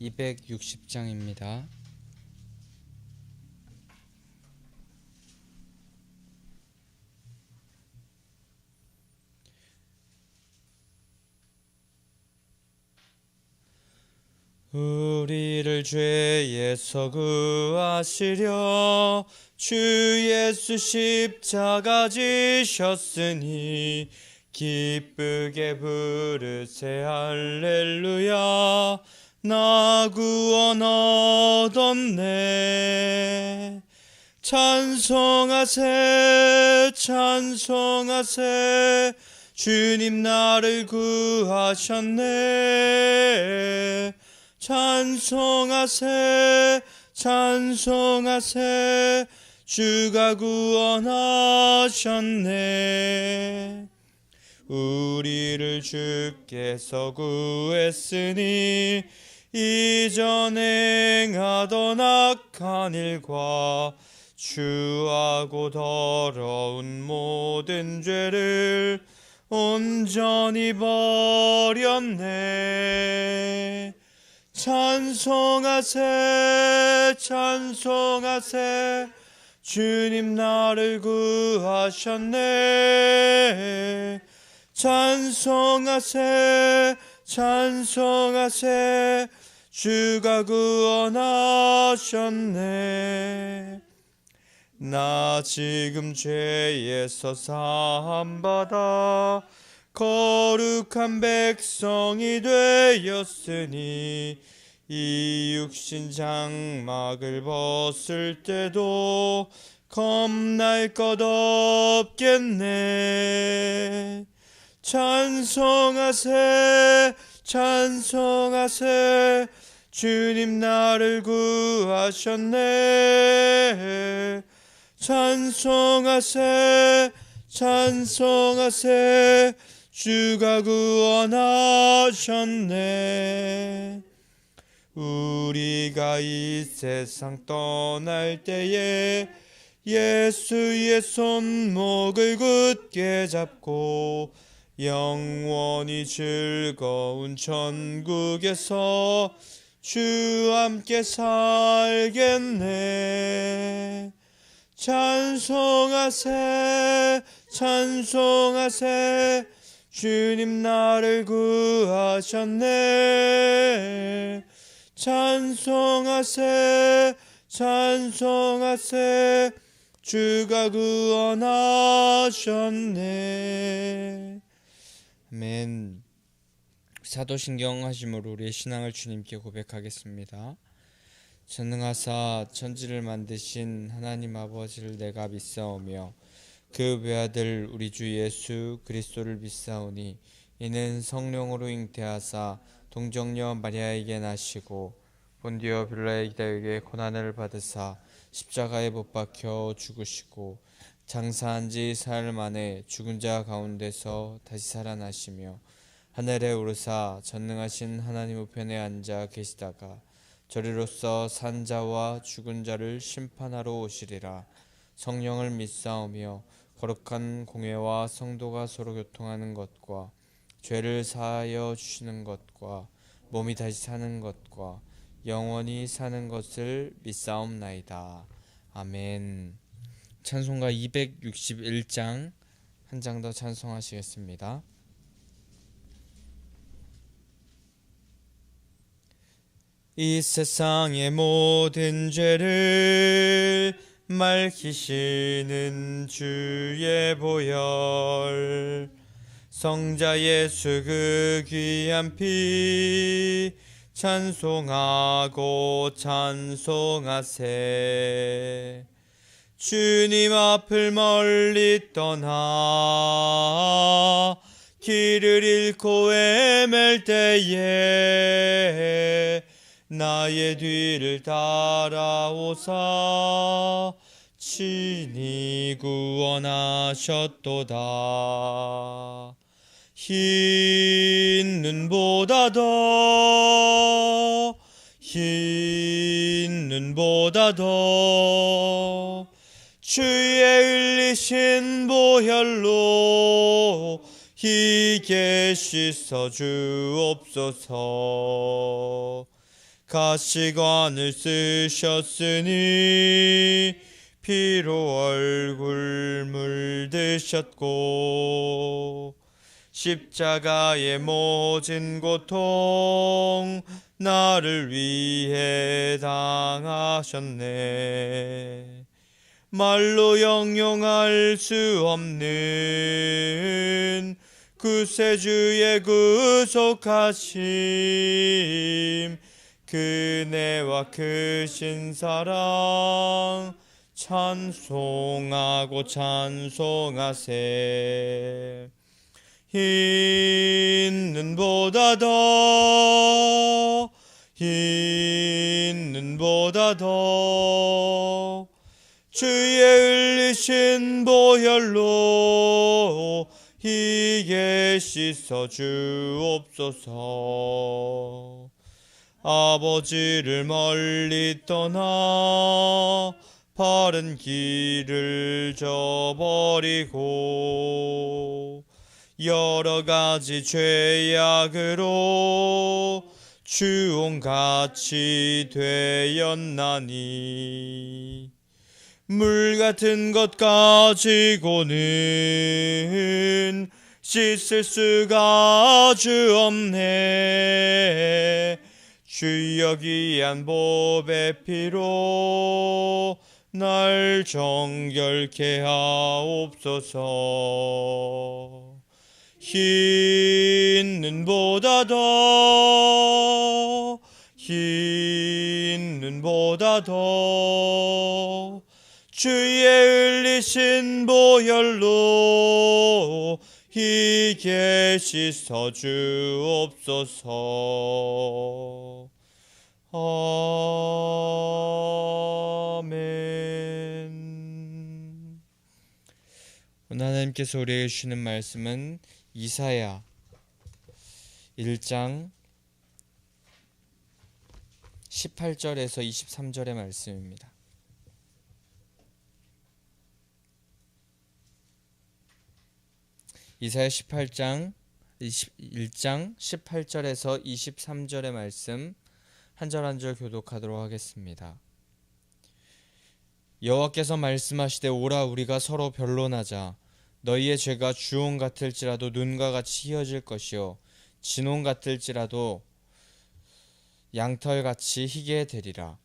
260장입니다. 우리를 죄에서 구하시려 주 예수 십자가 지셨으니 기쁘게 부르세 할렐루야. 나 구원 얻었네. 찬송하세 찬송하세 주님 나를 구하셨네. 찬송하세 찬송하세 주가 구원하셨네. 우리를 주께서 구했으니 이전에 행하던 악한 일과 추하고 더러운 모든 죄를 온전히 버렸네. 찬송하세 찬송하세 주님 나를 구하셨네. 찬송하세 찬송하세 주가 구원하셨네. 나 지금 죄에서 사함받아 거룩한 백성이 되었으니 이 육신 장막을 벗을 때도 겁날 것 없겠네. 찬송하세 찬송하세 주님 나를 구하셨네. 찬송하세 찬송하세 주가 구원하셨네. 우리가 이 세상 떠날 때에 예수의 손목을 굳게 잡고 영원히 즐거운 천국에서 주와 함께 살겠네. 찬송하세 찬송하세 주님 나를 구하셨네. 찬송하세 찬송하세 주가 구원하셨네. 아멘. 사도신경 하심으로 우리의 신앙을 주님께 고백하겠습니다. 전능하사 천지를 만드신 하나님 아버지를 내가 믿사오며 그 외아들 우리 주 예수 그리스도를 믿사오니 이는 성령으로 잉태하사 동정녀 마리아에게 나시고 본디오 빌라에게 고난을 받으사 십자가에 못 박혀 죽으시고 장사한 지 사흘 만에 죽은 자 가운데서 다시 살아나시며 하늘에 오르사 전능하신 하나님 우편에 앉아 계시다가 저리로서 산 자와 죽은 자를 심판하러 오시리라. 성령을 믿사오며 거룩한 공회와 성도가 서로 교통하는 것과 죄를 사하여 주시는 것과 몸이 다시 사는 것과 영원히 사는 것을 믿사옵나이다. 아멘. 찬송가 261장 한 장 더 찬송하시겠습니다. 이 세상의 모든 죄를 맑히시는 주의 보혈 성자 예수 그 귀한 피 찬송하고 찬송하세. 주님 앞을 멀리 떠나 길을 잃고 헤맬 때에 나의 뒤를 따라오사 친히 구원하셨도다. 흰 눈보다 더 주의 흘리신 보혈로 희게 씻어 주옵소서. 가시관을 쓰셨으니 피로 얼굴 물드셨고 십자가의 모진 고통 나를 위해 당하셨네. 말로 형용할 수 없는 구세주의 구속하심, 그네와 크신 사랑 찬송하고 찬송하세. 있는 보다 더, 있는 보다 더 주의 흘리신 보혈로 이게 씻어 주옵소서. 아버지를 멀리 떠나 바른 길을 저버리고 여러 가지 죄악으로 주홍같이 되었나니 물 같은 것 가지고는 씻을 수가 주 없네. 주여 귀한 보배 피로 날 정결케 하옵소서. 있는 보다 더, 있는 보다 더 주의 흘리신 보혈로 이게 씻어 주옵소서. 아멘. 오늘 하나님께서 우리에게 주시는 말씀은 이사야 1장 18절에서 23절의 말씀입니다. 이사야 1장 18절에서 23절의 말씀 한 절 한 절 교독하도록 하겠습니다. 여호와께서 말씀하시되 오라 우리가 서로 변론하자. 너희의 죄가 주홍 같을지라도 눈과 같이 희어질 것이요 진홍 같을지라도 양털같이 희게 되리라.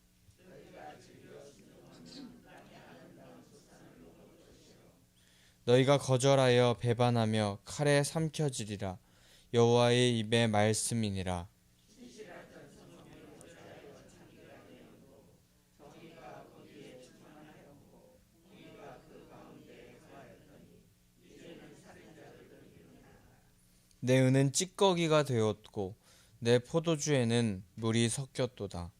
너희가 거절하여 배반하며 칼에 삼켜지리라. 여호와의 입의 말씀이니라. 내 은은 찌꺼기가 되었고 내 포도주에는 물이 섞였도다.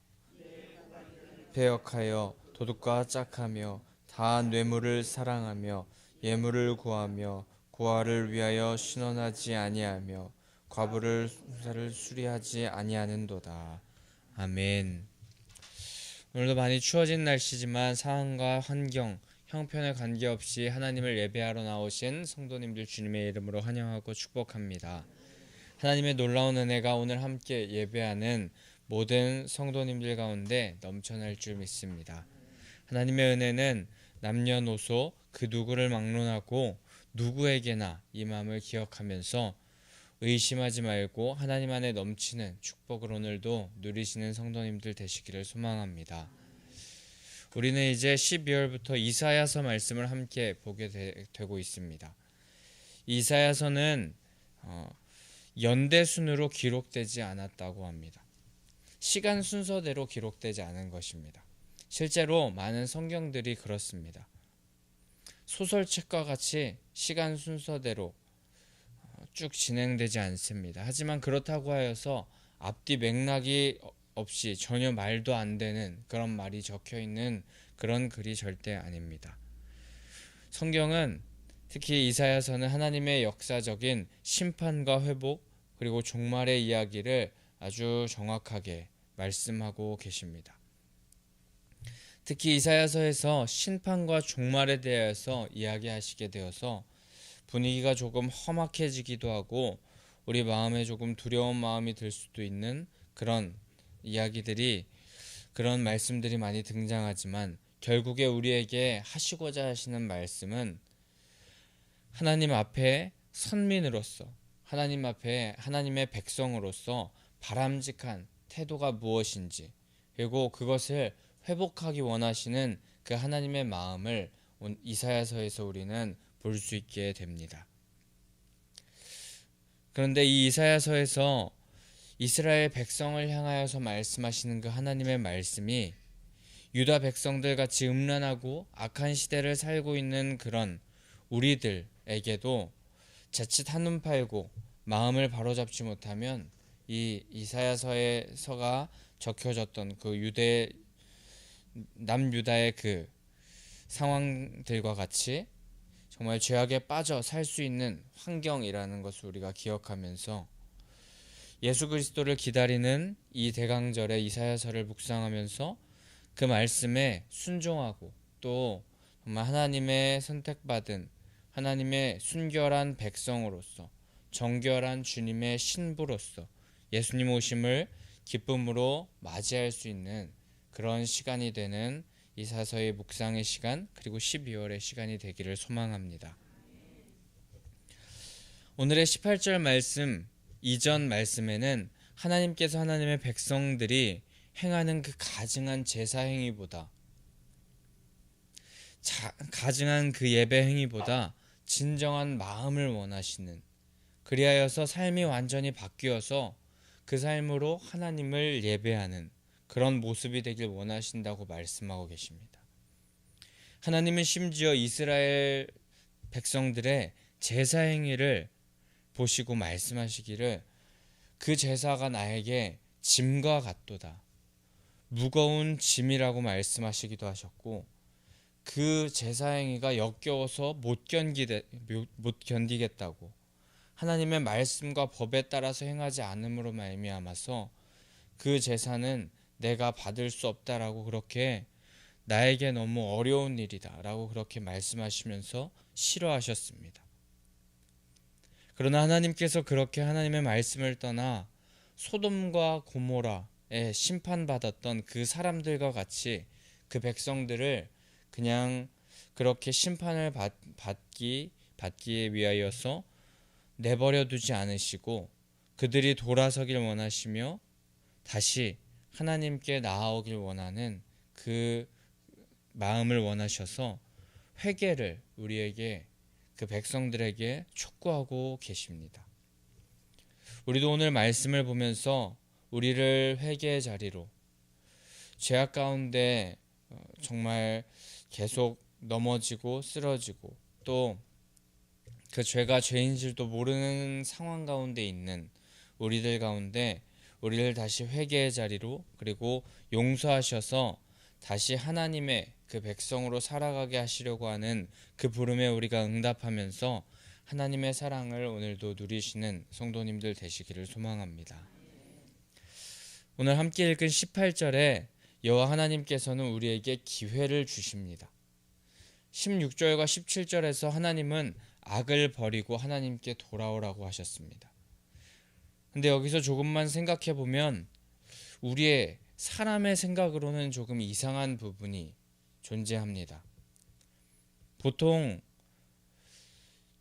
배역하여 도둑과 짝하며 다 뇌물을 사랑하며 예물을 구하며 고아를 위하여 신원하지 아니하며 과부를 순사를 수리하지 아니하는도다. 아멘. 오늘도 많이 추워진 날씨지만 상황과 환경, 형편에 관계없이 하나님을 예배하러 나오신 성도님들 주님의 이름으로 환영하고 축복합니다. 하나님의 놀라운 은혜가 오늘 함께 예배하는 모든 성도님들 가운데 넘쳐날 줄 믿습니다. 하나님의 은혜는 남녀노소 그 누구를 막론하고 누구에게나 이 마음을 기억하면서 의심하지 말고 하나님 안에 넘치는 축복을 오늘도 누리시는 성도님들 되시기를 소망합니다. 우리는 이제 12월부터 이사야서 말씀을 함께 보게 되고 있습니다. 이사야서는 연대 순으로 기록되지 않았다고 합니다. 시간 순서대로 기록되지 않은 것입니다. 실제로 많은 성경들이 그렇습니다. 소설책과 같이 시간 순서대로 쭉 진행되지 않습니다. 하지만 그렇다고 하여서 앞뒤 맥락이 없이 전혀 말도 안 되는 그런 말이 적혀 있는 그런 글이 절대 아닙니다. 성경은 특히 이사야서는 하나님의 역사적인 심판과 회복 그리고 종말의 이야기를 아주 정확하게 말씀하고 계십니다. 특히 이사야서에서 심판과 종말에 대해서 이야기하시게 되어서 분위기가 조금 험악해지기도 하고 우리 마음에 조금 두려운 마음이 들 수도 있는 그런 이야기들이 그런 말씀들이 많이 등장하지만 결국에 우리에게 하시고자 하시는 말씀은 하나님 앞에 선민으로서 하나님 앞에 하나님의 백성으로서 바람직한 태도가 무엇인지 그리고 그것을 회복하기 원하시는 그 하나님의 마음을 이사야서에서 우리는 볼 수 있게 됩니다. 그런데 이 이사야서에서 이스라엘 백성을 향하여서 말씀하시는 그 하나님의 말씀이 유다 백성들 같이 음란하고 악한 시대를 살고 있는 그런 우리들에게도 자칫 한눈 팔고 마음을 바로잡지 못하면 이 이사야서가 적혀졌던 그 남유다의 그 상황들과 같이 정말 죄악에 빠져 살 수 있는 환경이라는 것을 우리가 기억하면서 예수 그리스도를 기다리는 이 대강절의 이사야서를 묵상하면서 그 말씀에 순종하고 또 정말 하나님의 선택받은 하나님의 순결한 백성으로서 정결한 주님의 신부로서 예수님 오심을 기쁨으로 맞이할 수 있는 그런 시간이 되는 이사야서의 묵상의 시간 그리고 12월의 시간이 되기를 소망합니다. 오늘의 18절 말씀 이전 말씀에는 하나님께서 하나님의 백성들이 행하는 그 가증한 제사 행위보다 가증한 그 예배 행위보다 진정한 마음을 원하시는 그리하여서 삶이 완전히 바뀌어서 그 삶으로 하나님을 예배하는 그런 모습이 되길 원하신다고 말씀하고 계십니다. 하나님은 심지어 이스라엘 백성들의 제사 행위를 보시고 말씀하시기를 그 제사가 나에게 짐과 같도다. 무거운 짐이라고 말씀하시기도 하셨고 그 제사 행위가 역겨워서 못 견디겠다고 하나님의 말씀과 법에 따라서 행하지 않음으로 말미암아서 그 제사는 내가 받을 수 없다라고 그렇게 나에게 너무 어려운 일이다라고 그렇게 말씀하시면서 싫어하셨습니다. 그러나 하나님께서 그렇게 하나님의 말씀을 떠나 소돔과 고모라에 심판받았던 그 사람들과 같이 그 백성들을 그냥 그렇게 심판을 받기 위하여서 내버려 두지 않으시고 그들이 돌아서길 원하시며 다시 하나님께 나아오길 원하는 그 마음을 원하셔서 회개를 우리에게 그 백성들에게 촉구하고 계십니다. 우리도 오늘 말씀을 보면서 우리를 회개의 자리로 죄악 가운데 정말 계속 넘어지고 쓰러지고 또 그 죄가 죄인 줄도 모르는 상황 가운데 있는 우리들 가운데 우리를 다시 회개의 자리로 그리고 용서하셔서 다시 하나님의 그 백성으로 살아가게 하시려고 하는 그 부름에 우리가 응답하면서 하나님의 사랑을 오늘도 누리시는 성도님들 되시기를 소망합니다. 오늘 함께 읽은 18절에 여호와 하나님께서는 우리에게 기회를 주십니다. 16절과 17절에서 하나님은 악을 버리고 하나님께 돌아오라고 하셨습니다. 근데 여기서 조금만 생각해 보면 우리의 사람의 생각으로는 조금 이상한 부분이 존재합니다. 보통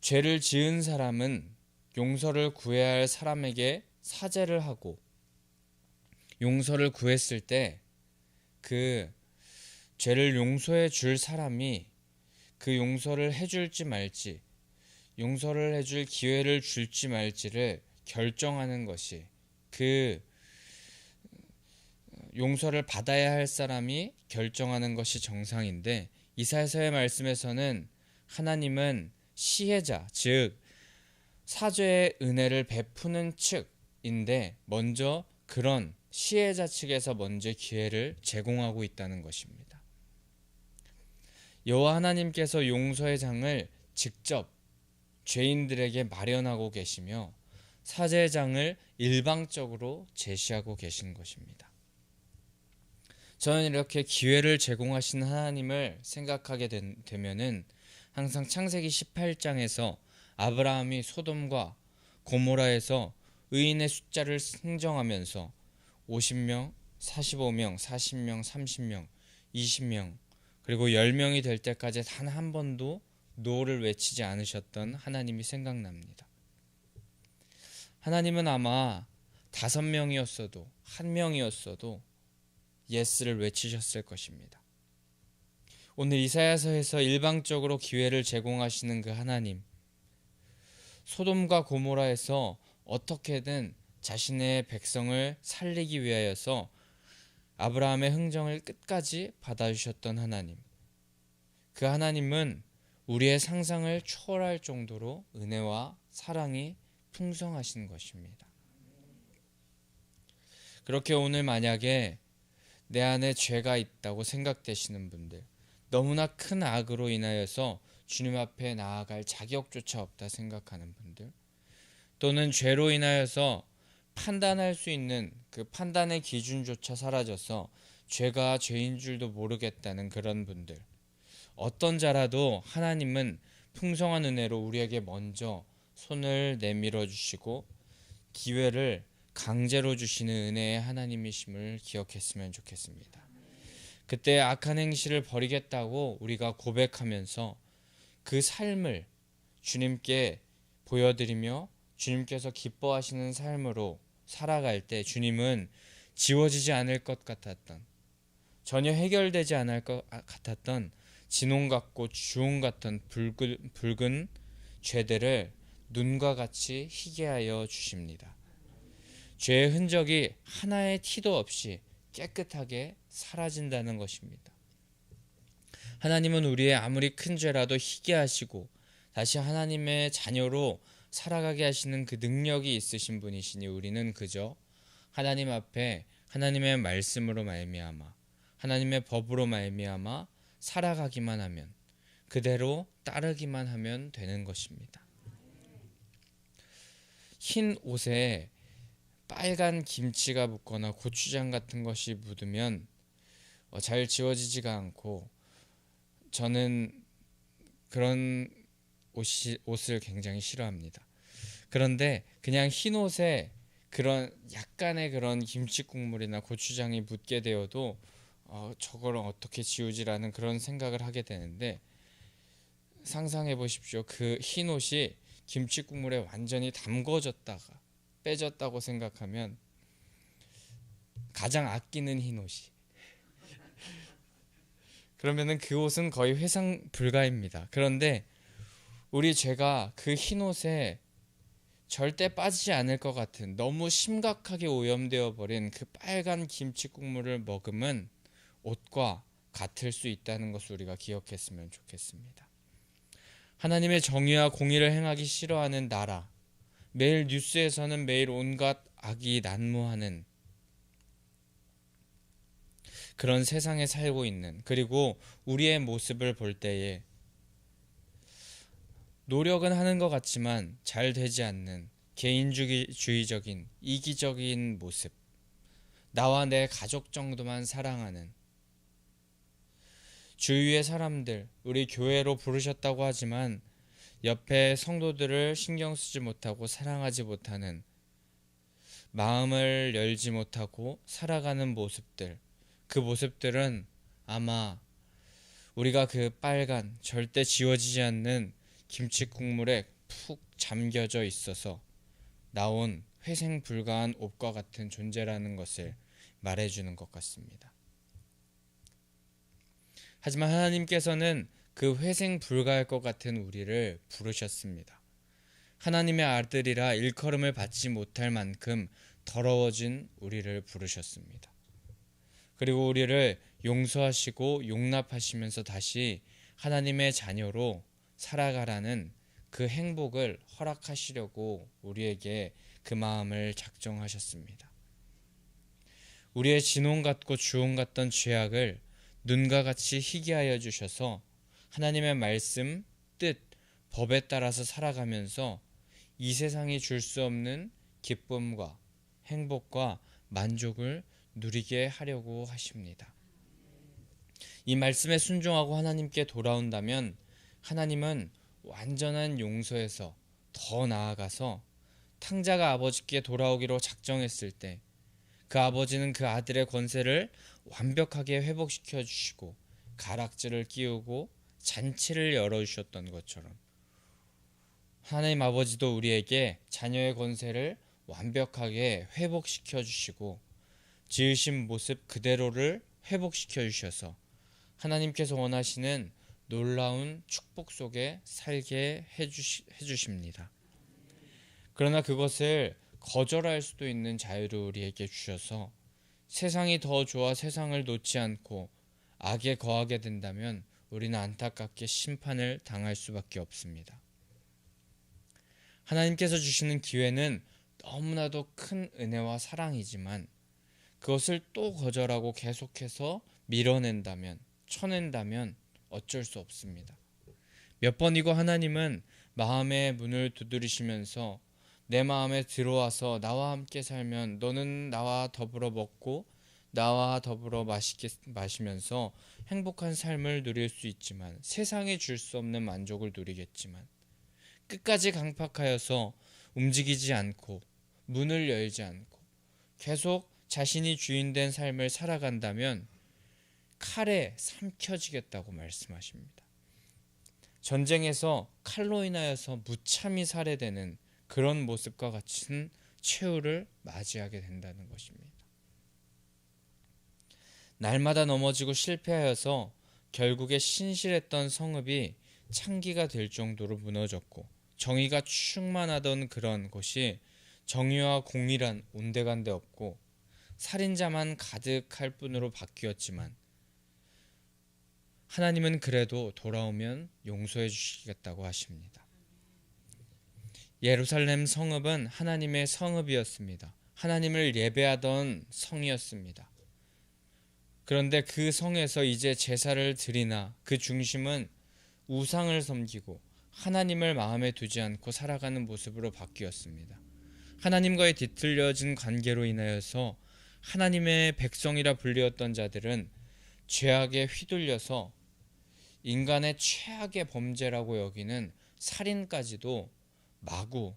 죄를 지은 사람은 용서를 구해야 할 사람에게 사죄를 하고 용서를 구했을 때 그 죄를 용서해 줄 사람이 그 용서를 해줄지 말지 용서를 해줄 기회를 줄지 말지를 결정하는 것이 그 용서를 받아야 할 사람이 결정하는 것이 정상인데 이사야서의 말씀에서는 하나님은 시혜자 즉 사죄의 은혜를 베푸는 측인데 먼저 그런 시혜자 측에서 먼저 기회를 제공하고 있다는 것입니다. 여호와 하나님께서 용서의 장을 직접 죄인들에게 마련하고 계시며 사죄의 장을 일방적으로 제시하고 계신 것입니다. 저는 이렇게 기회를 제공하신 하나님을 생각하게 되면은 항상 창세기 18장에서 아브라함이 소돔과 고모라에서 의인의 숫자를 흥정하면서 50명, 45명, 40명, 30명, 20명, 그리고 10명이 될 때까지 단 한 번도 노를 외치지 않으셨던 하나님이 생각납니다. 하나님은 아마 5명이었어도 1명이었어도 예스를 외치셨을 것입니다. 오늘 이사야서에서 일방적으로 기회를 제공하시는 그 하나님, 소돔과 고모라에서 어떻게든 자신의 백성을 살리기 위하여서 아브라함의 흥정을 끝까지 받아주셨던 하나님, 그 하나님은 우리의 상상을 초월할 정도로 은혜와 사랑이 풍성하신 것입니다. 그렇게 오늘 만약에 내 안에 죄가 있다고 생각되시는 분들, 너무나 큰 악으로 인하여서 주님 앞에 나아갈 자격조차 없다 생각하는 분들, 또는 죄로 인하여서 판단할 수 있는 그 판단의 기준조차 사라져서 죄가 죄인 줄도 모르겠다는 그런 분들, 어떤 자라도 하나님은 풍성한 은혜로 우리에게 먼저 손을 내밀어 주시고 기회를 강제로 주시는 은혜의 하나님이심을 기억했으면 좋겠습니다. 그때 악한 행실을 버리겠다고 우리가 고백하면서 그 삶을 주님께 보여드리며 주님께서 기뻐하시는 삶으로 살아갈 때 주님은 지워지지 않을 것 같았던, 전혀 해결되지 않을 것 같았던 진홍 같고 주홍 같은 붉은 죄들을 눈과 같이 희게 하여 주십니다. 죄의 흔적이 하나의 티도 없이 깨끗하게 사라진다는 것입니다. 하나님은 우리의 아무리 큰 죄라도 희게 하시고 다시 하나님의 자녀로 살아가게 하시는 그 능력이 있으신 분이시니 우리는 그저 하나님 앞에 하나님의 말씀으로 말미암아 하나님의 법으로 말미암아 살아가기만 하면, 그대로 따르기만 하면 되는 것입니다. 흰 옷에 빨간 김치가 묻거나 고추장 같은 것이 묻으면 잘 지워지지가 않고, 저는 그런 옷을 굉장히 싫어합니다. 그런데 그냥 흰 옷에 그런 약간의 그런 김치 국물이나 고추장이 묻게 되어도 저걸 어떻게 지우지라는 그런 생각을 하게 되는데, 상상해 보십시오. 그 흰 옷이 김치 국물에 완전히 담궈졌다가 빼졌다고 생각하면 가장 아끼는 흰 옷이, 그러면은 그 옷은 거의 회상 불가입니다. 그런데 우리 죄가 그 흰 옷에 절대 빠지지 않을 것 같은 너무 심각하게 오염되어 버린 그 빨간 김치 국물을 먹으면 옷과 같을 수 있다는 것을 우리가 기억했으면 좋겠습니다. 하나님의 정의와 공의를 행하기 싫어하는 나라, 매일 뉴스에서는 매일 온갖 악이 난무하는 그런 세상에 살고 있는, 그리고 우리의 모습을 볼 때에 노력은 하는 것 같지만 잘 되지 않는 개인주의적인 이기적인 모습, 나와 내 가족 정도만 사랑하는, 주위의 사람들, 우리 교회로 부르셨다고 하지만 옆에 성도들을 신경 쓰지 못하고 사랑하지 못하는, 마음을 열지 못하고 살아가는 모습들, 그 모습들은 아마 우리가 그 빨간 절대 지워지지 않는 김치 국물에 푹 잠겨져 있어서 나온 회생 불가한 옷과 같은 존재라는 것을 말해주는 것 같습니다. 하지만 하나님께서는 그 회생 불가할 것 같은 우리를 부르셨습니다. 하나님의 아들이라 일컬음을 받지 못할 만큼 더러워진 우리를 부르셨습니다. 그리고 우리를 용서하시고 용납하시면서 다시 하나님의 자녀로 살아가라는 그 행복을 허락하시려고 우리에게 그 마음을 작정하셨습니다. 우리의 진홍 같고 주홍 같던 죄악을 눈과 같이 희게 하여 주셔서 하나님의 말씀, 뜻, 법에 따라서 살아가면서 이 세상이 줄 수 없는 기쁨과 행복과 만족을 누리게 하려고 하십니다. 이 말씀에 순종하고 하나님께 돌아온다면 하나님은 완전한 용서에서 더 나아가서 탕자가 아버지께 돌아오기로 작정했을 때 그 아버지는 그 아들의 권세를 완벽하게 회복시켜 주시고 가락지를 끼우고 잔치를 열어주셨던 것처럼 하나님 아버지도 우리에게 자녀의 권세를 완벽하게 회복시켜 주시고 지으신 모습 그대로를 회복시켜 주셔서 하나님께서 원하시는 놀라운 축복 속에 살게 해주십니다. 그러나 그것을 거절할 수도 있는 자유를 우리에게 주셔서 세상이 더 좋아 세상을 놓지 않고 악에 거하게 된다면 우리는 안타깝게 심판을 당할 수밖에 없습니다. 하나님께서 주시는 기회는 너무나도 큰 은혜와 사랑이지만 그것을 또 거절하고 계속해서 밀어낸다면, 쳐낸다면 어쩔 수 없습니다. 몇 번이고 하나님은 마음의 문을 두드리시면서 내 마음에 들어와서 나와 함께 살면 너는 나와 더불어 먹고 나와 더불어 맛있게 마시면서 행복한 삶을 누릴 수 있지만 세상에 줄 수 없는 만족을 누리겠지만 끝까지 강팍하여서 움직이지 않고 문을 열지 않고 계속 자신이 주인된 삶을 살아간다면 칼에 삼켜지겠다고 말씀하십니다. 전쟁에서 칼로 인하여서 무참히 살해되는 그런 모습과 같은 최후를 맞이하게 된다는 것입니다. 날마다 넘어지고 실패하여서 결국에 신실했던 성읍이 창기가 될 정도로 무너졌고 정의가 충만하던 그런 곳이 정의와 공의란 온데간데 없고 살인자만 가득할 뿐으로 바뀌었지만 하나님은 그래도 돌아오면 용서해 주시겠다고 하십니다. 예루살렘 성읍은 하나님의 성읍이었습니다. 하나님을 예배하던 성이었습니다. 그런데 그 성에서 이제 제사를 드리나 그 중심은 우상을 섬기고 하나님을 마음에 두지 않고 살아가는 모습으로 바뀌었습니다. 하나님과의 뒤틀려진 관계로 인하여서 하나님의 백성이라 불리었던 자들은 죄악에 휘둘려서 인간의 최악의 범죄라고 여기는 살인까지도 마구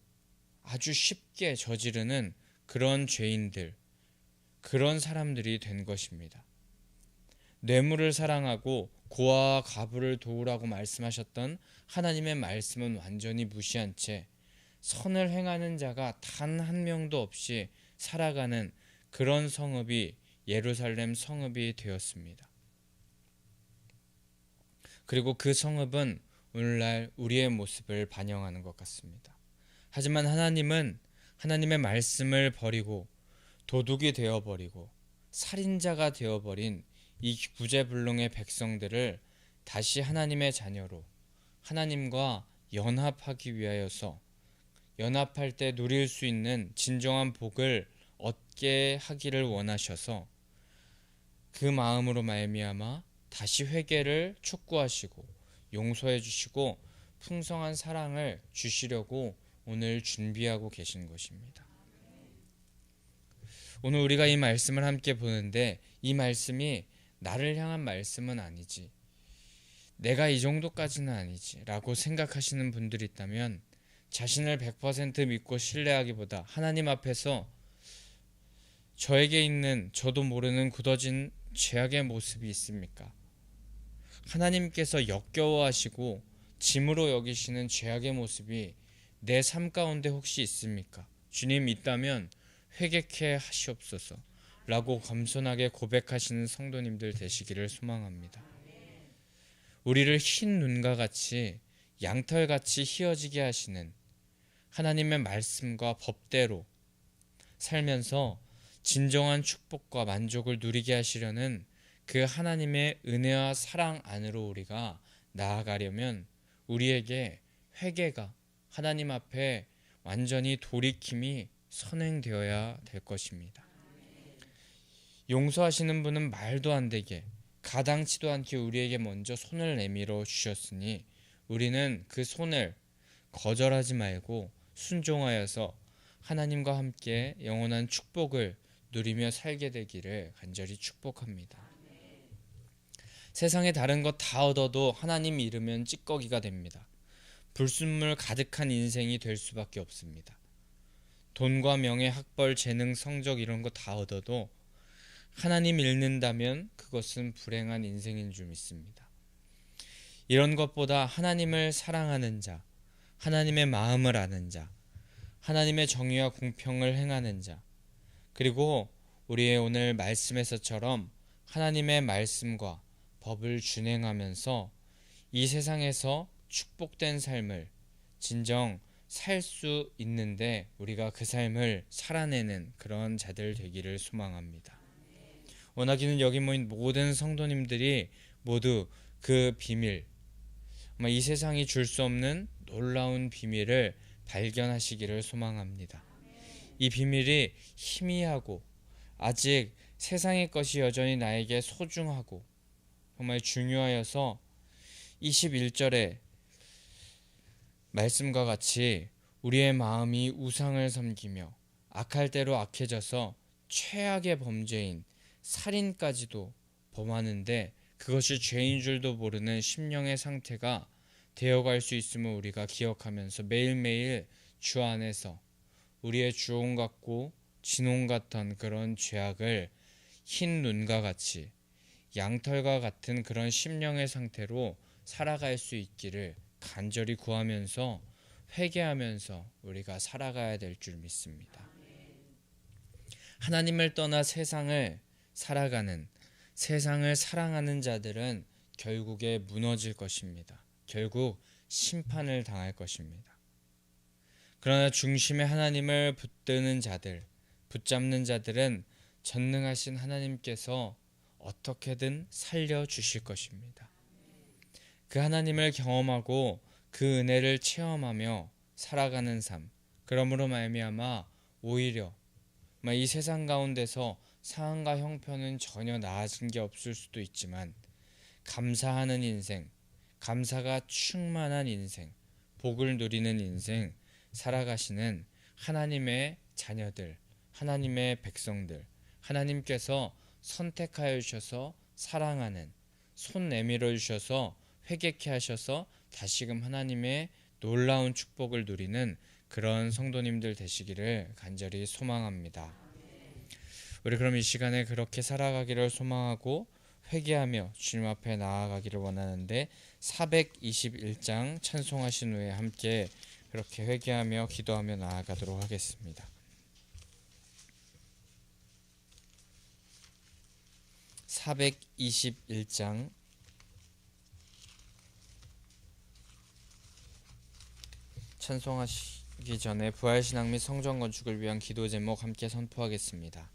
아주 쉽게 저지르는 그런 죄인들, 그런 사람들이 된 것입니다. 뇌물을 사랑하고 고아와 과부를 도우라고 말씀하셨던 하나님의 말씀은 완전히 무시한 채 선을 행하는 자가 단 한 명도 없이 살아가는 그런 성읍이 예루살렘 성읍이 되었습니다. 그리고 그 성읍은 오늘날 우리의 모습을 반영하는 것 같습니다. 하지만 하나님은 하나님의 말씀을 버리고 도둑이 되어버리고 살인자가 되어버린 이 구제불능의 백성들을 다시 하나님의 자녀로 하나님과 연합하기 위하여서 연합할 때 누릴 수 있는 진정한 복을 얻게 하기를 원하셔서 그 마음으로 말미암아 다시 회개를 촉구하시고 용서해 주시고 풍성한 사랑을 주시려고 오늘 준비하고 계신 것입니다. 오늘 우리가 이 말씀을 함께 보는데 이 말씀이 나를 향한 말씀은 아니지, 내가 이 정도까지는 아니지 라고 생각하시는 분들이 있다면 자신을 100% 믿고 신뢰하기보다 하나님 앞에서 저에게 있는 저도 모르는 굳어진 죄악의 모습이 있습니까? 하나님께서 역겨워하시고 짐으로 여기시는 죄악의 모습이 내 삶 가운데 혹시 있습니까? 주님 있다면 회개케 하시옵소서 라고 겸손하게 고백하시는 성도님들 되시기를 소망합니다. 우리를 흰 눈과 같이 양털같이 휘어지게 하시는 하나님의 말씀과 법대로 살면서 진정한 축복과 만족을 누리게 하시려는 그 하나님의 은혜와 사랑 안으로 우리가 나아가려면 우리에게 회개가 하나님 앞에 완전히 돌이킴이 선행되어야 될 것입니다. 용서하시는 분은 말도 안 되게 가당치도 않게 우리에게 먼저 손을 내밀어 주셨으니 우리는 그 손을 거절하지 말고 순종하여서 하나님과 함께 영원한 축복을 누리며 살게 되기를 간절히 축복합니다. 세상에 다른 것 다 얻어도 하나님 잃으면 찌꺼기가 됩니다. 불순물 가득한 인생이 될 수밖에 없습니다. 돈과 명예, 학벌, 재능, 성적 이런 거 다 얻어도 하나님 잃는다면 그것은 불행한 인생인 줄 믿습니다. 이런 것보다 하나님을 사랑하는 자, 하나님의 마음을 아는 자, 하나님의 정의와 공평을 행하는 자, 그리고 우리의 오늘 말씀에서처럼 하나님의 말씀과 법을 준행하면서 이 세상에서 축복된 삶을 진정 살 수 있는데 우리가 그 삶을 살아내는 그런 자들 되기를 소망합니다. 원하기는 여기 모인 모든 성도님들이 모두 그 비밀, 이 세상이 줄 수 없는 놀라운 비밀을 발견하시기를 소망합니다. 이 비밀이 희미하고 아직 세상의 것이 여전히 나에게 소중하고 정말 중요하여서 21절에 말씀과 같이 우리의 마음이 우상을 섬기며 악할 대로 악해져서 최악의 범죄인 살인까지도 범하는데 그것이 죄인 줄도 모르는 심령의 상태가 되어갈 수 있음을 우리가 기억하면서 매일매일 주 안에서 우리의 주홍 같고 진홍 같던 그런 죄악을 흰 눈과 같이 양털과 같은 그런 심령의 상태로 살아갈 수 있기를 간절히 구하면서 회개하면서 우리가 살아가야 될 줄 믿습니다. 하나님을 떠나 세상을 살아가는, 세상을 사랑하는 자들은 결국에 무너질 것입니다. 결국 심판을 당할 것입니다. 그러나 중심에 하나님을 붙드는 자들, 붙잡는 자들은 전능하신 하나님께서 어떻게든 살려주실 것입니다. 그 하나님을 경험하고 그 은혜를 체험하며 살아가는 삶, 그러므로 말미암아 오히려 이 세상 가운데서 상황과 형편은 전혀 나아진 게 없을 수도 있지만 감사하는 인생, 감사가 충만한 인생, 복을 누리는 인생 살아가시는 하나님의 자녀들, 하나님의 백성들, 하나님께서 선택하여 주셔서 사랑하는, 손 내밀어 주셔서 회개케 하셔서 다시금 하나님의 놀라운 축복을 누리는 그런 성도님들 되시기를 간절히 소망합니다. 우리 그럼 이 시간에 그렇게 살아가기를 소망하고 회개하며 주님 앞에 나아가기를 원하는데 421장 찬송하신 후에 함께 그렇게 회개하며 기도하며 나아가도록 하겠습니다. 421장 찬송하시기 전에 부활신앙 및 성전 건축을 위한 기도 제목 함께 선포하겠습니다.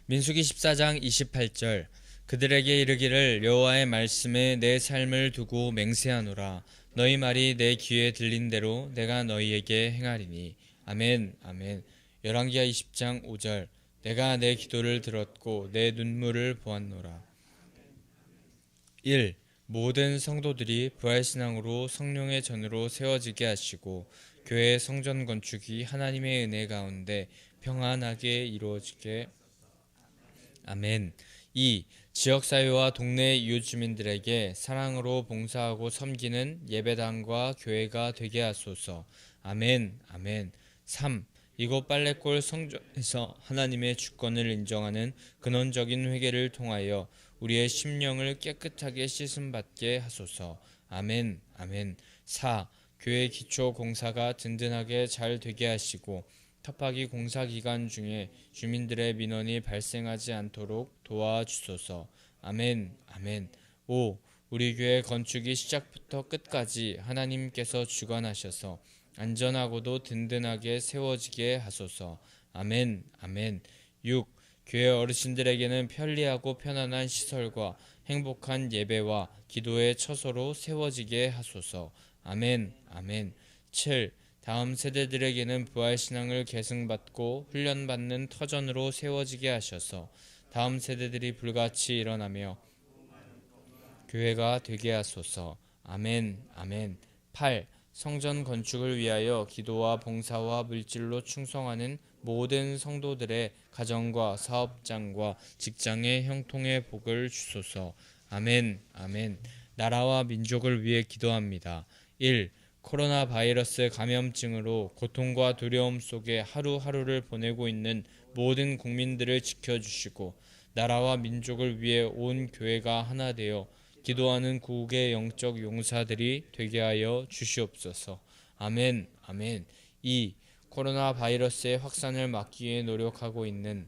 민수기 14장 28절 그들에게 이르기를 여호와의 말씀에 내 삶을 두고 맹세하노라 너희 말이 내 귀에 들린 대로 내가 너희에게 행하리니 아멘 아멘. 열왕기하 20장 5절 내가 내 기도를 들었고 내 눈물을 보았노라. 1. 모든 성도들이 부활신앙으로 성령의 전으로 세워지게 하시고 교회 성전 건축이 하나님의 은혜 가운데 평안하게 이루어지게 아멘. 2. 지역사회와 동네 이웃주민들에게 사랑으로 봉사하고 섬기는 예배당과 교회가 되게 하소서. 아멘. 아멘. 3. 이곳 빨래골 성전에서 하나님의 주권을 인정하는 근원적인 회개를 통하여 우리의 심령을 깨끗하게 씻음받게 하소서. 아멘. 아멘. 4. 교회 기초 공사가 든든하게 잘 되게 하시고 텃밭이 공사 기간 중에 주민들의 민원이 발생하지 않도록 도와주소서. 아멘. 아멘. 5. 우리 교회 건축이 시작부터 끝까지 하나님께서 주관하셔서 안전하고도 든든하게 세워지게 하소서. 아멘. 아멘. 6. 교회 어르신들에게는 편리하고 편안한 시설과 행복한 예배와 기도의 처소로 세워지게 하소서. 아멘. 아멘. 7. 다음 세대들에게는 부활신앙을 계승받고 훈련받는 터전으로 세워지게 하셔서 다음 세대들이 불같이 일어나며 교회가 되게 하소서. 아멘. 아멘. 8. 성전 건축을 위하여 기도와 봉사와 물질로 충성하는 모든 성도들의 가정과 사업장과 직장의 형통의 복을 주소서. 아멘. 아멘. 나라와 민족을 위해 기도합니다. 1. 코로나 바이러스 감염증으로 고통과 두려움 속에 하루하루를 보내고 있는 모든 국민들을 지켜주시고 나라와 민족을 위해 온 교회가 하나 되어 기도하는 구국의 영적 용사들이 되게 하여 주시옵소서. 아멘. 아멘. 2. 코로나 바이러스의 확산을 막기 위해 노력하고 있는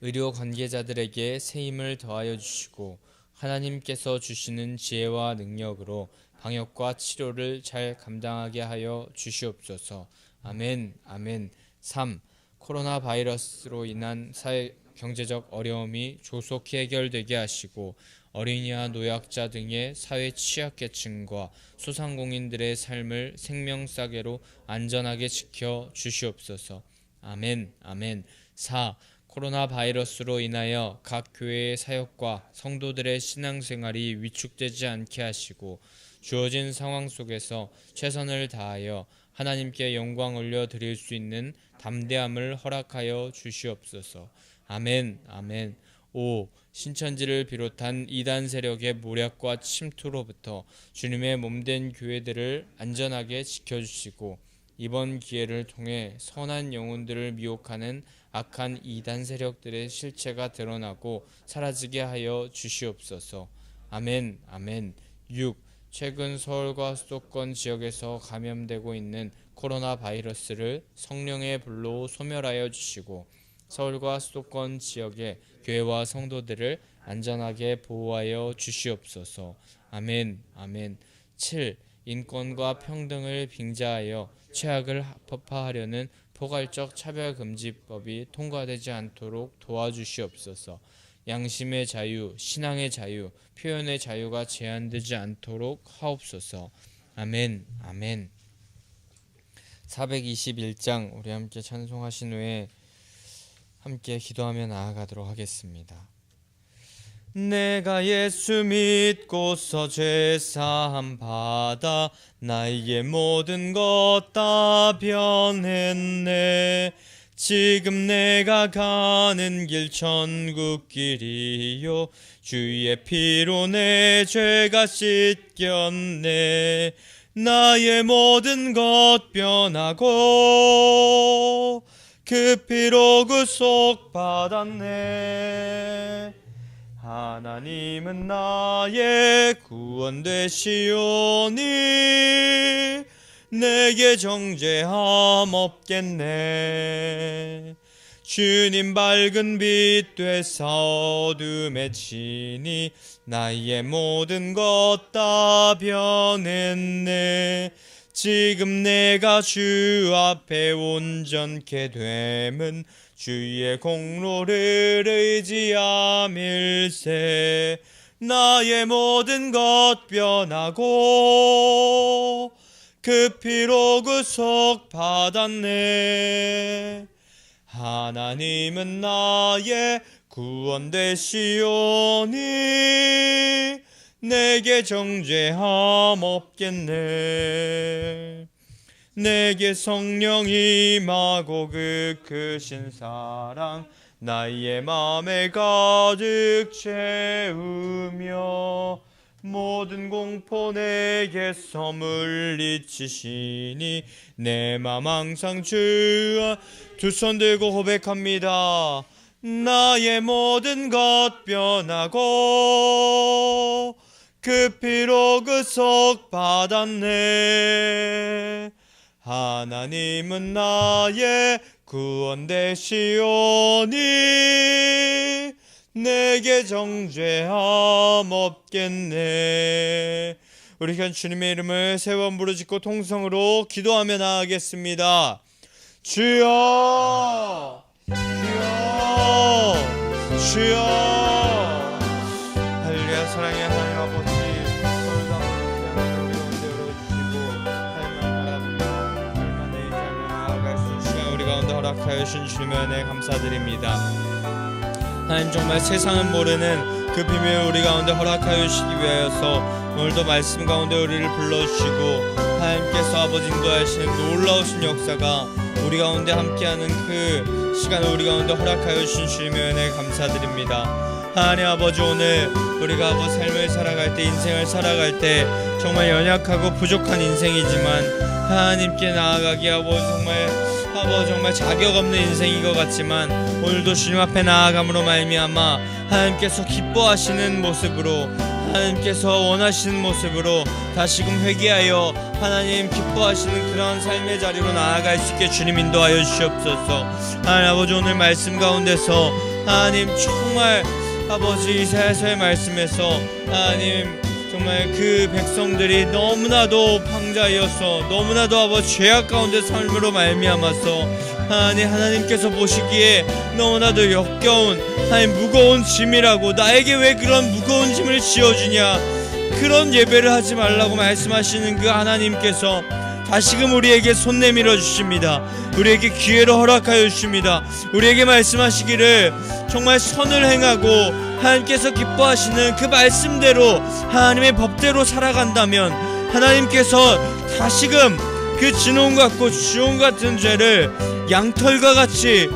의료 관계자들에게 새 힘을 더하여 주시고 하나님께서 주시는 지혜와 능력으로 방역과 치료를 잘 감당하게 하여 주시옵소서. 아멘. 아멘. 3. 코로나 바이러스로 인한 사회 경제적 어려움이 조속히 해결되게 하시고 어린이와 노약자 등의 사회 취약계층과 소상공인들의 삶을 생명싸개로 안전하게 지켜 주시옵소서. 아멘. 아멘. 4. 코로나 바이러스로 인하여 각 교회의 사역과 성도들의 신앙생활이 위축되지 않게 하시고 주어진 상황 속에서 최선을 다하여 하나님께 영광 올려드릴 수 있는 담대함을 허락하여 주시옵소서. 아멘. 아멘. 5. 신천지를 비롯한 이단 세력의 모략과 침투로부터 주님의 몸된 교회들을 안전하게 지켜주시고 이번 기회를 통해 선한 영혼들을 미혹하는 악한 이단 세력들의 실체가 드러나고 사라지게 하여 주시옵소서. 아멘. 아멘. 6. 최근 서울과 수도권 지역에서 감염되고 있는 코로나 바이러스를 성령의 불로 소멸하여 주시고 서울과 수도권 지역의 교회와 성도들을 안전하게 보호하여 주시옵소서. 아멘. 아멘. 7. 인권과 평등을 빙자하여 최악을 합법화하려는 포괄적 차별금지법이 통과되지 않도록 도와주시옵소서. 양심의 자유, 신앙의 자유, 표현의 자유가 제한되지 않도록 하옵소서. 아멘. 아멘. 421장 우리 함께 찬송하신 후에 함께 기도하며 나아가도록 하겠습니다. 내가 예수 믿고서 죄사함 받아 나에게 모든 것 다 변했네. 지금 내가 가는 길 천국 길이요 주의 피로 내 죄가 씻겼네. 나의 모든 것 변하고 그 피로 구속 받았네. 하나님은 나의 구원 되시오니 내게 정죄함 없겠네. 주님 밝은 빛 되사 어둠에 치니 나의 모든 것 다 변했네. 지금 내가 주 앞에 온전케 됨은 주의 공로를 의지함일세. 나의 모든 것 변하고 그 피로 구속 받았네. 하나님은 나의 구원 되시오니 내게 정죄함 없겠네. 내게 성령 임하고 그 크신 사랑 나의 맘에 가득 채우며 모든 공포 내게서 물리치시니 내 맘 항상 주와 두 손 들고 고백합니다. 나의 모든 것 변하고 그 피로 구속 받았네. 하나님은 나의 구원 되시오니 내게 정죄함 없겠네. 우리 현 주님의 이름을 세 번 부르짖고 통성으로 기도하며 나아가겠습니다. 주여 주여 주여. 할렐루야. 사랑의 하나님 아버지, 오늘 우리 가운데 열어주시고 삶을 나아갈 수 있는 시간 우리 가운데 허락하여 주신 주님의 은혜 감사드립니다. 하나님, 정말 세상은 모르는 그 비밀을 우리 가운데 허락하여 주시기 위하여서 오늘도 말씀 가운데 우리를 불러주시고 하나님께서 아버지 인도하시는 놀라우신 역사가 우리 가운데 함께하는 그 시간을 우리 가운데 허락하여 주신 주님의 은혜 감사드립니다. 하나님 아버지, 오늘 우리가 아버지 삶을 살아갈 때, 인생을 살아갈 때 정말 연약하고 부족한 인생이지만 하나님께 나아가기 정말 자격 없는 인생인 것 같지만 오늘도 주님 앞에 나아감으로 말미암아 하나님께서 기뻐하시는 모습으로, 하나님께서 원하시는 모습으로 다시금 회개하여 하나님 기뻐하시는 그런 삶의 자리로 나아갈 수 있게 주님 인도하여 주시옵소서. 하나님 아버지, 오늘 말씀 가운데서 하나님 정말 아버지 이사야서의 말씀에서 하나님 정말 그 백성들이 너무나도 방자이어서 너무나도 아버지 죄악 가운데 삶으로 말미암아서 하나님께서 보시기에 너무나도 역겨운 하나님 무거운 짐이라고, 나에게 왜 그런 무거운 짐을 지어주냐, 그런 예배를 하지 말라고 말씀하시는 그 하나님께서 다시금 우리에게 손 내밀어 주십니다. 우리에게 기회를 허락하여 주십니다. 우리에게 말씀하시기를 정말 선을 행하고 하나님께서 기뻐하시는 그 말씀대로 하나님의 법대로 살아간다면 하나님께서 다시금 그 진홍 같고 주홍 같은 죄를 양털과 같이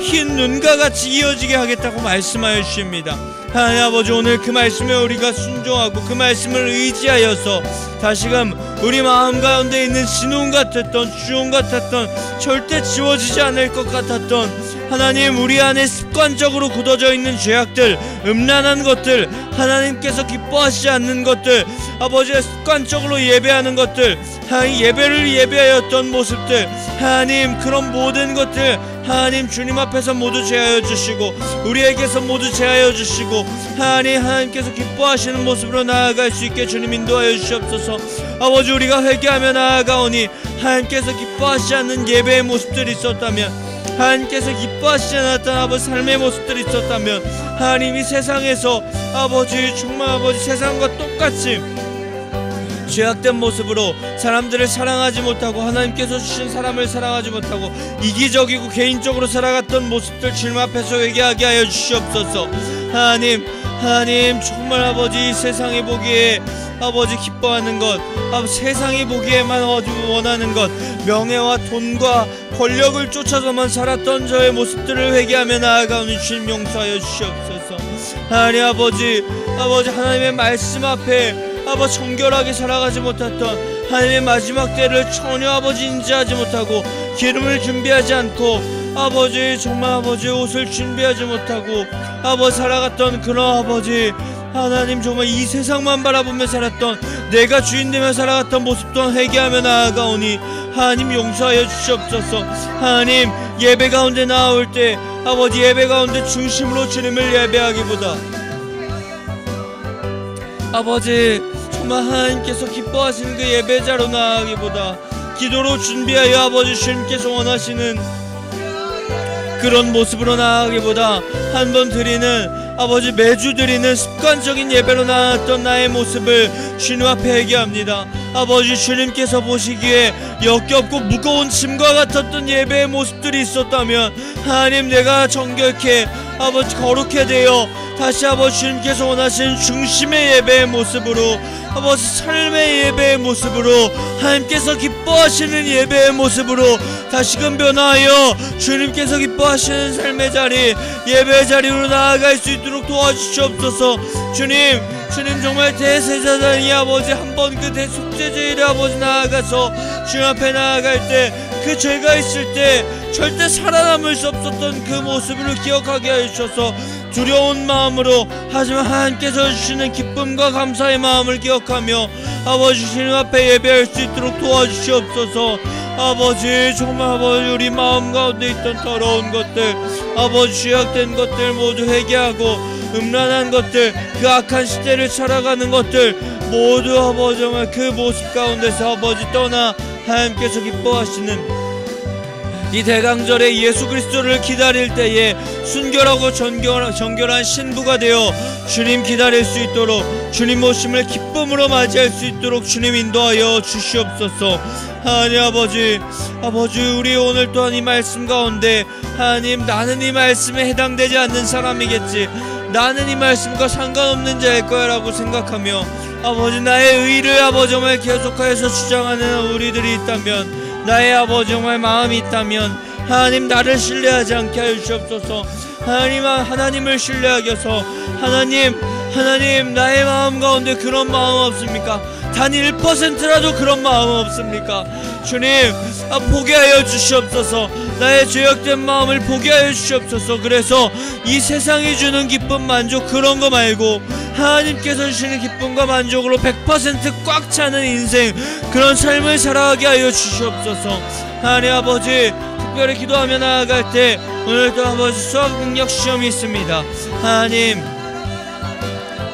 흰 눈과 같이 이어지게 하겠다고 말씀하여 주십니다. 하나님 아버지, 오늘 그 말씀에 우리가 순종하고 그 말씀을 의지하여서 다시금 우리 마음 가운데 있는 진홍 같았던 주홍 같았던 절대 지워지지 않을 것 같았던 하나님 우리 안에 습관적으로 굳어져 있는 죄악들, 음란한 것들, 하나님께서 기뻐하시지 않는 것들, 아버지의 습관적으로 예배하는 것들, 하나님 예배를 예배하였던 모습들, 하나님 그런 모든 것들 하나님 주님 앞에서 모두 제하여 주시고 우리에게서 모두 제하여 주시고 하나님께서 기뻐하시는 모습으로 나아갈 수 있게 주님 인도하여 주시옵소서. 아버지, 우리가 회개하며 나아가오니 하나님께서 기뻐하시지 않는 예배의 모습들이 있었다면, 하나님께서 기뻐하시지 않았던 아버지 삶의 모습들이 있었다면, 하나님 이 세상에서 아버지 정말 아버지 세상과 똑같이 죄악된 모습으로 사람들을 사랑하지 못하고 하나님께서 주신 사람을 사랑하지 못하고 이기적이고 개인적으로 살아갔던 모습들 주님 앞에서 회개하게 하여 주시옵소서. 하나님 정말 아버지 세상이 보기에 아버지 기뻐하는 것, 세상이 보기에만 원하는 것, 명예와 돈과 권력을 쫓아서만 살았던 저의 모습들을 회개하며 나아가는 주님 용서하여 주시옵소서. 하나님 아버지 하나님의 말씀 앞에 아버지 정결하게 살아가지 못했던 하나님의 마지막 때를 전혀 아버지 인지하지 못하고 기름을 준비하지 않고 아버지 정말 아버지 옷을 준비하지 못하고 아버지 살아갔던 그런 아버지 하나님 정말 이 세상만 바라보며 살았던 내가 주인되며 살아갔던 모습도 회개하며 나아가오니 하나님 용서하여 주시옵소서. 하나님 예배 가운데 나올 때 아버지 예배 가운데 중심으로 주님을 예배하기보다 아버지 정말 하나님께서 기뻐하시는 그 예배자로 나아가기보다 기도로 준비하여 아버지 주님께서 원하시는 그런 모습으로 나아가기보다 한 번 드리는 아버지 매주 드리는 습관적인 예배로 나아갔던 나의 모습을 주님 앞에 회개합니다. 아버지 주님께서 보시기에 역겹고 무거운 짐과 같았던 예배의 모습들이 있었다면 하나님 내가 정결케 아버지 거룩해 되어 다시 아버지 주님께서 원하시는 중심의 예배의 모습으로 아버지 삶의 예배의 모습으로 하나님께서 기뻐하시는 예배의 모습으로 다시금 변화하여 주님께서 기뻐하시는 삶의 자리 예배의 자리로 나아갈 수 있도록 도와주시옵소서. 주님 정말 대제사장이 아버지 한번 그 대속죄제일에 아버지 나아가서 주님 앞에 나아갈 때 그 죄가 있을 때 절대 살아남을 수 없었던 그 모습을 기억하게 해주셔서 두려운 마음으로 하지만 하나님께서 주시는 기쁨과 감사의 마음을 기억하며 아버지 주님 앞에 예배할 수 있도록 도와주시옵소서. 아버지 정말 아버지 우리 마음 가운데 있던 더러운 것들 아버지 죄악된 것들 모두 회개하고 음란한 것들 그 악한 시대를 살아가는 것들 모두 아버지 정말 그 모습 가운데서 아버지 떠나 하나님께서 기뻐하시는 이 대강절에 예수 그리스도를 기다릴 때에 순결하고 정결한 신부가 되어 주님 기다릴 수 있도록 주님 오심을 기쁨으로 맞이할 수 있도록 주님 인도하여 주시옵소서. 하나님 아버지 우리 오늘 또한 이 말씀 가운데 하나님 나는 이 말씀에 해당되지 않는 사람이겠지 나는 이 말씀과 상관없는 자일 거야 라고 생각하며 아버지 나의 의를 아버지 정말 계속하여서 주장하는 우리들이 있다면 나의 아버지 정말 마음이 있다면 하나님 나를 신뢰하지 않게 하여 주시옵소서. 하나님을 신뢰하게 해서 하나님 나의 마음 가운데 그런 마음 없습니까? 단 1%라도 그런 마음 없습니까? 주님, 보게 하여 주시옵소서. 나의 죄악된 마음을 보게 하여 주시옵소서. 그래서 이 세상이 주는 기쁨, 만족 그런 거 말고 하나님께서 주시는 기쁨과 만족으로 100% 꽉 차는 인생, 그런 삶을 살아가게 하여 주시옵소서. 하나님 아버지, 특별히 기도하며 나아갈 때 오늘도 아버지 수학 능력 시험이 있습니다. 하나님,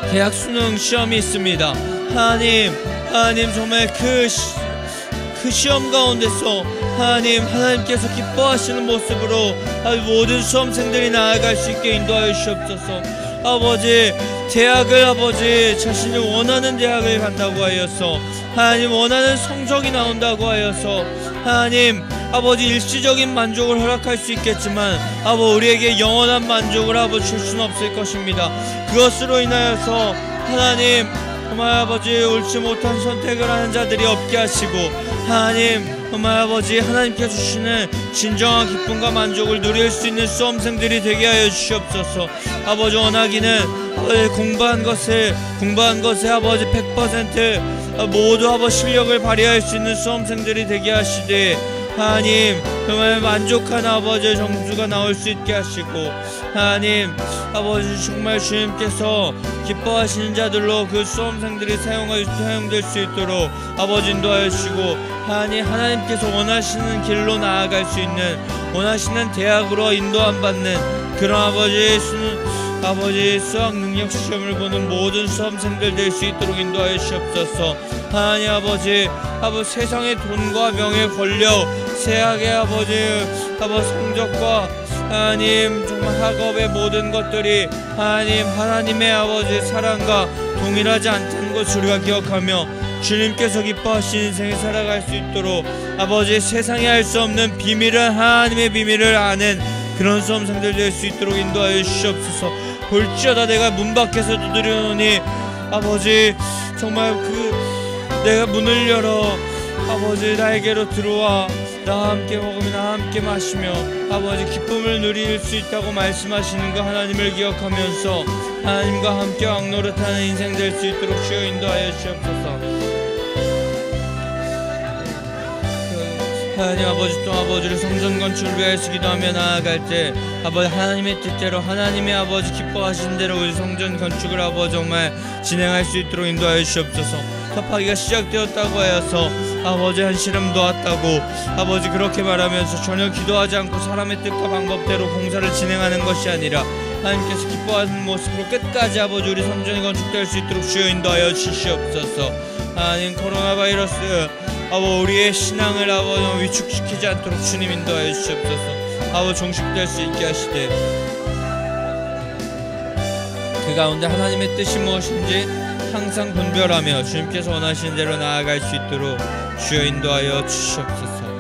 대학 수능 시험이 있습니다. 하나님 정말 그 시험 가운데서 하나님께서 기뻐하시는 모습으로 모든 수험생들이 나아갈 수 있게 인도하여 주시옵소서. 아버지, 대학을 자신이 원하는 대학을 간다고 하여서 하나님 원하는 성적이 나온다고 하여서 하나님 아버지 일시적인 만족을 허락할 수 있겠지만 우리에게 영원한 만족을 줄 수는 없을 것입니다. 그것으로 인하여서 하나님 정말 아버지 옳지 못한 선택을 하는 자들이 없게 하시고 정말 아버지 하나님께서 주시는 진정한 기쁨과 만족을 누릴 수 있는 수험생들이 되게 하여 주시옵소서. 아버지 원하기는 공부한 것에 아버지 100% 모두 실력을 발휘할 수 있는 수험생들이 되게 하시되 하나님 정말 만족한 아버지의 점수가 나올 수 있게 하시고 아버지 정말 주님께서 기뻐하시는 자들로 그 수험생들이 사용될 수 있도록 아버지 인도하여 주시고 하나님께서 원하시는 길로 나아갈 수 있는 원하시는 대학으로 인도함 받는 그런 아버지 수학 능력 시험을 보는 모든 수험생들 될 수 있도록 인도하여 주시옵소서. 하나님 아버지 세상의 돈과 명예 권력 세학의 성적과 정말 학업의 모든 것들이 하나님의 아버지 사랑과 동일하지 않다는 것을 우리가 기억하며 주님께서 기뻐하시는 인생을 살아갈 수 있도록 아버지 세상에 알 수 없는 하나님의 비밀을 아는 그런 수험생들 될 수 있도록 인도하여 주시옵소서. 볼지어다 내가 문 밖에서 두드리노니 아버지 정말 내가 문을 열어 나에게로 들어와 나와 함께 먹으며 나와 함께 마시며 기쁨을 누릴 수 있다고 말씀하시는 거 하나님을 기억하면서 하나님과 함께 왕노릇하는 인생 될 수 있도록 주여 인도하여 주시옵소서. 하나님 아버지 또 아버지를 성전 건축을 위하여서 기도하며 나아갈 때 하나님의 뜻대로 하나님의 아버지 기뻐하신 대로 우리 성전 건축을 정말 진행할 수 있도록 인도하여 주시옵소서. 협파기가 시작되었다고 하여서 한시름 놓았다고 그렇게 말하면서 전혀 기도하지 않고 사람의 뜻과 방법대로 공사를 진행하는 것이 아니라 하나님께서 기뻐하는 모습으로 끝까지 우리 성전이 건축될 수 있도록 주여 인도하여 주시옵소서. 하나님 코로나 바이러스 우리의 신앙을 위축시키지 않도록 주님 인도하여 주시옵소서. 종식될 수 있게 하시되 그 가운데 하나님의 뜻이 무엇인지 항상 분별하며 주님께서 원하시는 대로 나아갈 수 있도록 주여 인도하여 주시옵소서.